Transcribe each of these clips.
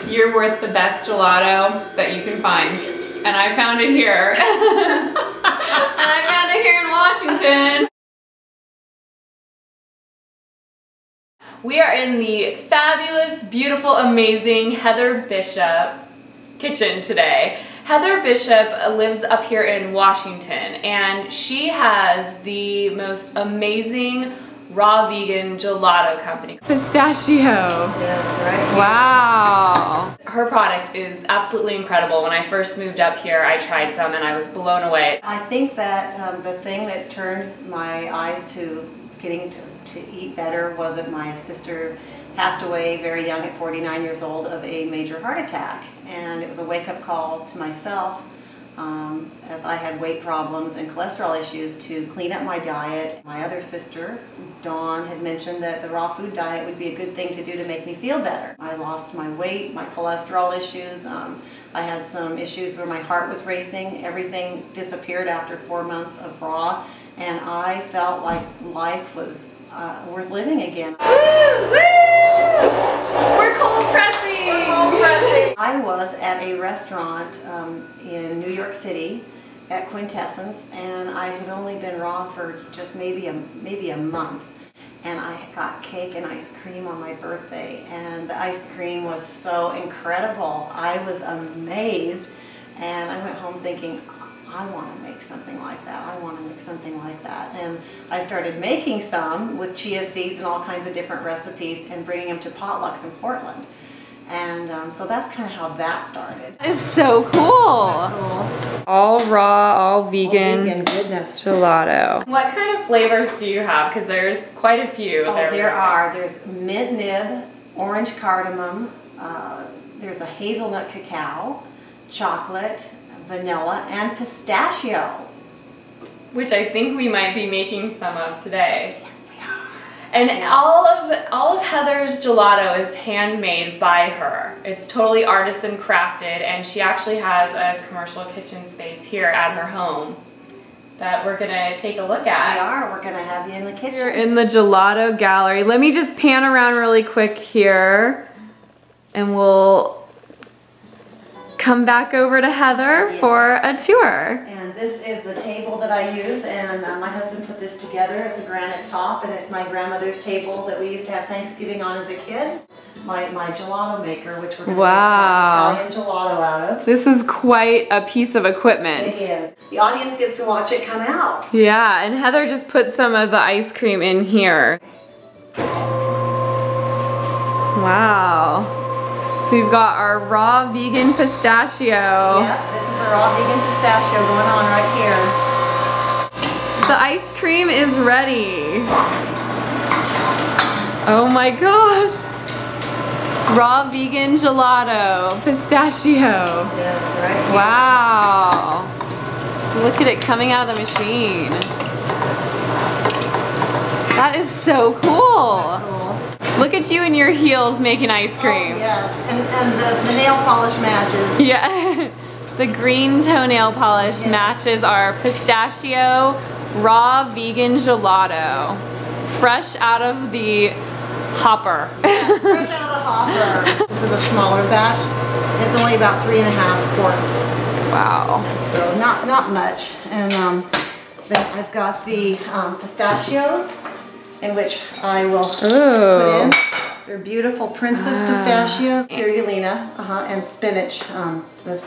You're worth the best gelato that you can find. And I found it here. And I found it here in Washington. We are in the fabulous, beautiful, amazing Heather Bishop's kitchen today. Heather Bishop lives up here in Washington, and she has the most amazing raw vegan gelato company. Pistachio. Yeah, that's right. Wow. Her product is absolutely incredible. When I first moved up here, I tried some and I was blown away. I think that the thing that turned my eyes to getting to eat better was that my sister passed away very young at 49 years old of a major heart attack. And it was a wake-up call to myself as I had weight problems and cholesterol issues to clean up my diet. My other sister, Dawn, had mentioned that the raw food diet would be a good thing to do to make me feel better. I lost my weight, my cholesterol issues. I had some issues where my heart was racing. Everything disappeared after 4 months of raw, and I felt like life was worth living again. Woo! Woo! We're cold pressing! We're cold pressing! I was at a restaurant in New York City at Quintessence, and I had only been raw for just maybe a month. And I got cake and ice cream on my birthday, and the ice cream was so incredible. I was amazed, and I went home thinking, I want to make something like that. I want to make something like that. And I started making some with chia seeds and all kinds of different recipes and bringing them to potlucks in Portland. And so that's kind of how that started. That is so cool. Cool. All raw, all vegan, All vegan, goodness. Gelato. What kind of flavors do you have? Because there's quite a few. Oh, there are. There's mint nib, orange cardamom, there's a hazelnut cacao, chocolate, vanilla, and pistachio. Which I think we might be making some of today. And all of Heather's gelato is handmade by her. It's totally artisan crafted, and she actually has a commercial kitchen space here at her home that we're gonna take a look at. We are. We're gonna have you in the kitchen. You're in the gelato gallery. Let me just pan around really quick here, and we'll come back over to Heather for a tour. And this is the table that I use, and my husband put this together as a granite top, and it's my grandmother's table that we used to have Thanksgiving on as a kid. My gelato maker, which we're going to make Italian gelato out of. This is quite a piece of equipment. It is. The audience gets to watch it come out. Yeah, and Heather just put some of the ice cream in here. Wow. So we've got our raw vegan pistachio. Yep, this is the raw vegan pistachio going on right here. The ice cream is ready. Oh my god. Raw vegan gelato, pistachio. Yeah, that's right. Here. Wow. Look at it coming out of the machine. That is so cool. Look at you in your heels making ice cream. Oh, yes, and the nail polish matches. Yeah, the green toenail polish matches our pistachio raw vegan gelato. Fresh out of the hopper. Yes, fresh out of the hopper. This is a smaller batch. It's only about 3.5 quarts. Wow. So not much. And then I've got the pistachios, in which I will put in. They're beautiful princess pistachios, spirulina, and spinach, the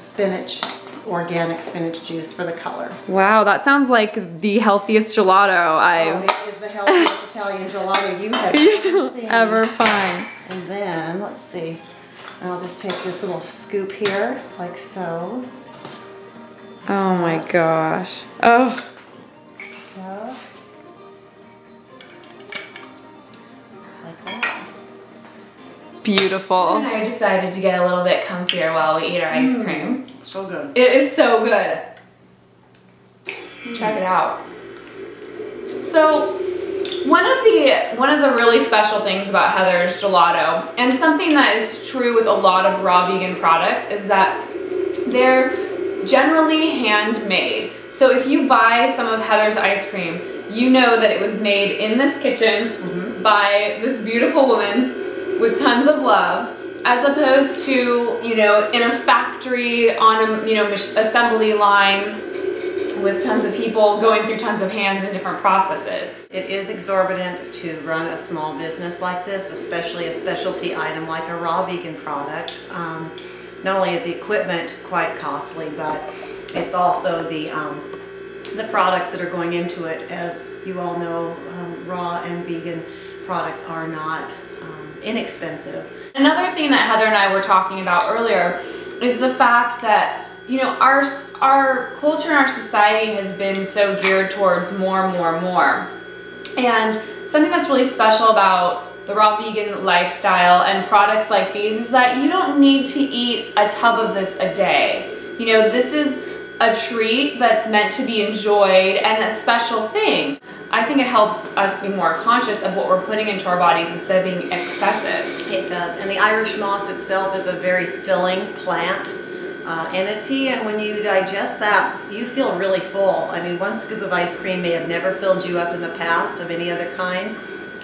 spinach, organic spinach juice for the color. Wow, that sounds like the healthiest gelato I've it is the healthiest Italian gelato you have ever seen. Ever find. And then, let's see, I'll just take this little scoop here, like so. Oh my gosh. Oh. So. Like that. Beautiful. And I decided to get a little bit comfier while we eat our ice cream. So good. It is so good. Check it out. So one of the really special things about Heather's gelato, and something that is true with a lot of raw vegan products, is that they're generally handmade. So if you buy some of Heather's ice cream, you know that it was made in this kitchen by this beautiful woman with tons of love, as opposed to, you know, in a factory on a, you know, assembly line with tons of people going through tons of hands and different processes. It is exorbitant to run a small business like this, especially a specialty item like a raw vegan product. Not only is the equipment quite costly, but it's also the products that are going into it. As you all know, raw and vegan products are not inexpensive. Another thing that Heather and I were talking about earlier is the fact that, you know, our culture and our society has been so geared towards more. And something that's really special about the raw vegan lifestyle and products like these is that you don't need to eat a tub of this a day. You know, this is a treat that's meant to be enjoyed and a special thing. I think it helps us be more conscious of what we're putting into our bodies instead of being excessive. It does, and the Irish moss itself is a very filling plant entity, and when you digest that, you feel really full. I mean, one scoop of ice cream may have never filled you up in the past of any other kind.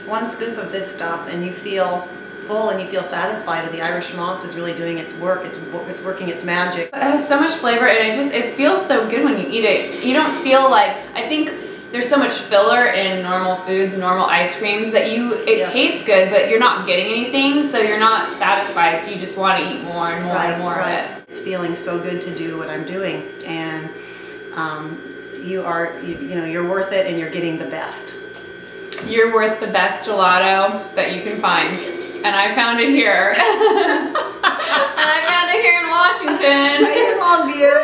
One scoop of this stuff and you feel full and you feel satisfied, and the Irish moss is really doing its work. It's working its magic. It has so much flavor, and it feels so good when you eat it. You don't feel like, I think there's so much filler in normal foods, normal ice creams, that it tastes good, but you're not getting anything, so you're not satisfied, so you just want to eat more and more and more of it. It's feeling so good to do what I'm doing, and you know, you're worth it, and you're getting the best. You're worth the best gelato that you can find, and I found it here. And I found it here in Washington. Right in Longview.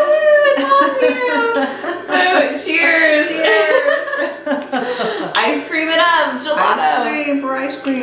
So cheers. Cheers. Ice cream it up, gelato. Ice cream for ice cream.